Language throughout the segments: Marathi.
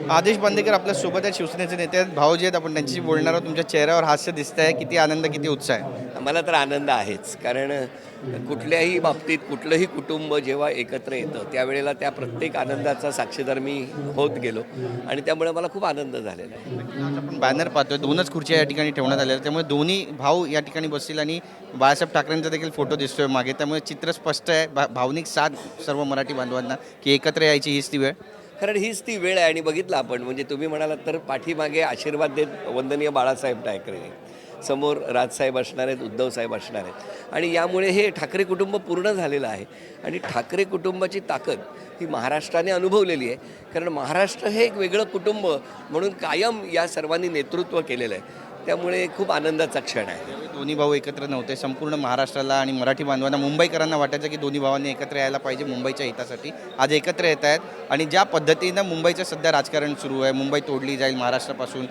आदेश बांदेकर आपल्या सोबत आहेत, शिवसेनेचे नेते आहेत, भाऊजी आहेत. आपण त्यांच्याशी बोलणार आहोत. तुमच्या चेहऱ्यावर हास्य दिसत आहे. किती आनंद, किती उत्साह आहे. मला तर आनंद आहेच, कारण कुठल्याही बाबतीत कुठलंही कुटुंब जेव्हा एकत्र येतं त्यावेळेला त्या प्रत्येक आनंदाचा साक्षीदार मी होत गेलो आणि त्यामुळे मला खूप आनंद झालेला आहे. आज आपण बॅनर पाहतोय, दोनच खुर्च्या या ठिकाणी ठेवण्यात आलेल्या, त्यामुळे दोन्ही भाऊ या ठिकाणी बसतील आणि बाळासाहेब ठाकरेंचा देखील फोटो दिसतोय मागे, त्यामुळे चित्र स्पष्ट आहे. भावनिक साथ सर्व मराठी बांधवांना की एकत्र यायची हीच ती वेळ. कारण हीच ती वेळ आहे आणि बघितलं आपण, म्हणजे तुम्ही म्हणालात तर पाठीमागे आशीर्वाद देत वंदनीय बाळासाहेब ठाकरे, समोर राजसाहेब असणार आहेत, उद्धवसाहेब असणार आहेत आणि यामुळे हे ठाकरे कुटुंब पूर्ण झालेलं आहे. आणि ठाकरे कुटुंबाची ताकद ही महाराष्ट्राने अनुभवलेली आहे, कारण महाराष्ट्र हे एक वेगळं कुटुंब म्हणून कायम या सर्वांनी नेतृत्व केलेलं आहे. त्यामुळे खूप आनंदाचा क्षण आहे. दोन्ही भाऊ एकत्र नव्हते. संपूर्ण महाराष्ट्राला आणि मराठी बांधवांना, मुंबईकरांना वाटायचं की दोन्ही भावांनी एकत्र यायला पाहिजे मुंबईच्या हितासाठी. आज एकत्र येत आहेत आणि ज्या पद्धतीनं मुंबईचं सध्या राजकारण सुरू आहे, मुंबई तोडली जाईल महाराष्ट्रापासून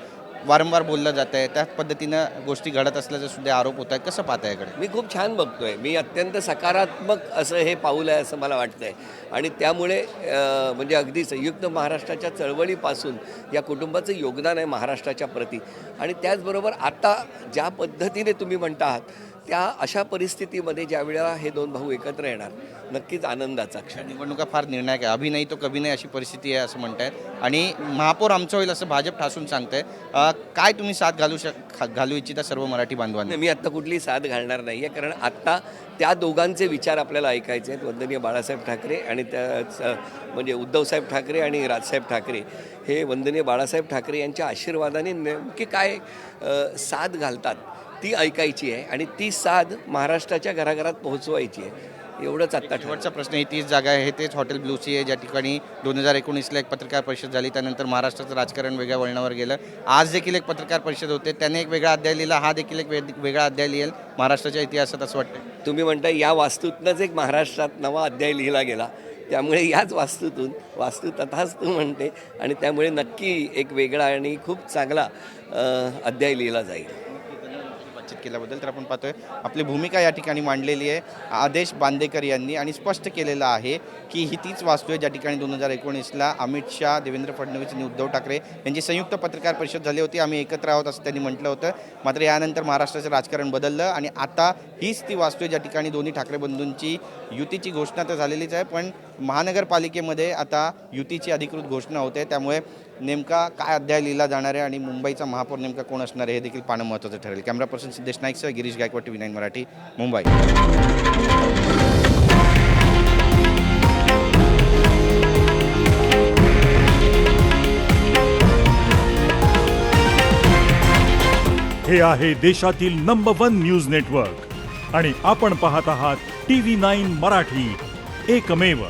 वारंवार बोललं जात आहे, त्याच पद्धतीनं गोष्टी घडत असल्याचे सुद्धा आरोप होत आहेत. कसं पाहता याकडे? मी खूप छान बघतोय. मी अत्यंत सकारात्मक असं हे पाऊल आहे असं मला वाटतंय आणि त्यामुळे म्हणजे अगदी संयुक्त महाराष्ट्राच्या चळवळीपासून या कुटुंबाचं योगदान आहे महाराष्ट्राच्या प्रती. आणि त्याचबरोबर आता ज्या पद्धतीने तुम्ही म्हणता आहात त्या अशा परिस्थितीमध्ये ज्या वेळेला हे दोन भाऊ एकत्र येणार, नक्कीच आनंदाचा क्षण. निवडणुका फार निर्णायक आहे. अभि नाही तो कभी नाही अशी परिस्थिती आहे असं म्हणतायत आणि महापौर आमचं होईल असं भाजप ठासून सांगतंय. काय तुम्ही साथ घालू इच्छिता सर्व मराठी बांधवांना? मी आत्ता कुठली साथ घालणार नाही आहे, कारण आत्ता त्या दोघांचे विचार आपल्याला ऐकायचे आहेत. वंदनीय बाळासाहेब ठाकरे आणि त्या म्हणजे उद्धवसाहेब ठाकरे आणि राजसाहेब ठाकरे हे वंदनीय बाळासाहेब ठाकरे यांच्या आशीर्वादाने नेमकी काय साथ घालतात ती ऐकायची आहे आणि ती साथ महाराष्ट्राच्या घराघरात पोहोचवायची आहे. एवढंच आत्ता शेवटचा प्रश्न. ही 30 जागा आहे, हे तेच हॉटेल ब्लू सी आहे ज्या ठिकाणी 2019ला एक पत्रकार परिषद झाली, त्यानंतर महाराष्ट्राचं राजकारण वेगळ्या वळणावर गेलं. आज देखील एक पत्रकार परिषद होते, त्याने एक वेगळा अध्याय लिहिला, हा देखील एक वेगळा अध्याय लिहिल महाराष्ट्राच्या इतिहासात असं वाटतं. तुम्ही म्हणता या वास्तूतनंच एक महाराष्ट्रात नवा अध्याय लिहिला गेला, त्यामुळे याच वास्तूतून वास्तू तथास्तू म्हणते आणि त्यामुळे नक्की एक वेगळा आणि खूप चांगला अध्याय लिहिला जाईल. बातचीत केल्याबद्दल. तर आपण पाहतोय आपली भूमिका या ठिकाणी मांडलेली आहे आदेश बांदेकर यांनी आणि स्पष्ट केलेलं आहे की ही तीच वास्तू आहे ज्या ठिकाणी 2019ला अमित शाह, देवेंद्र फडणवीस आणि उद्धव ठाकरे यांची संयुक्त पत्रकार परिषद झाली होती. आम्ही एकत्र आहोत असं त्यांनी म्हटलं होतं. मात्र यानंतर महाराष्ट्राचं राजकारण बदललं आणि आता हीच ती वास्तू आहे ज्या ठिकाणी दोन्ही ठाकरे बंधूंची युतीची घोषणा तर झालेलीच आहे, पण महानगरपालिकेमध्ये आता युतीची अधिकृत घोषणा होते. त्यामुळे नेमका काय अध्याय लिहिला जाणार आहे आणि मुंबईचा महापौर नेमका कोण असणार आहे हे देखील पाहणं महत्त्वाचं ठरेल. कॅमेरा पर्सन सिद्धेश नाईकसह गिरीश गायकवाड, TV9 मराठी, मुंबई. हे आहे देशातील नंबर 1 न्यूज नेटवर्क आणि आपण पाहत आहात TV9 मराठी, एकमेव.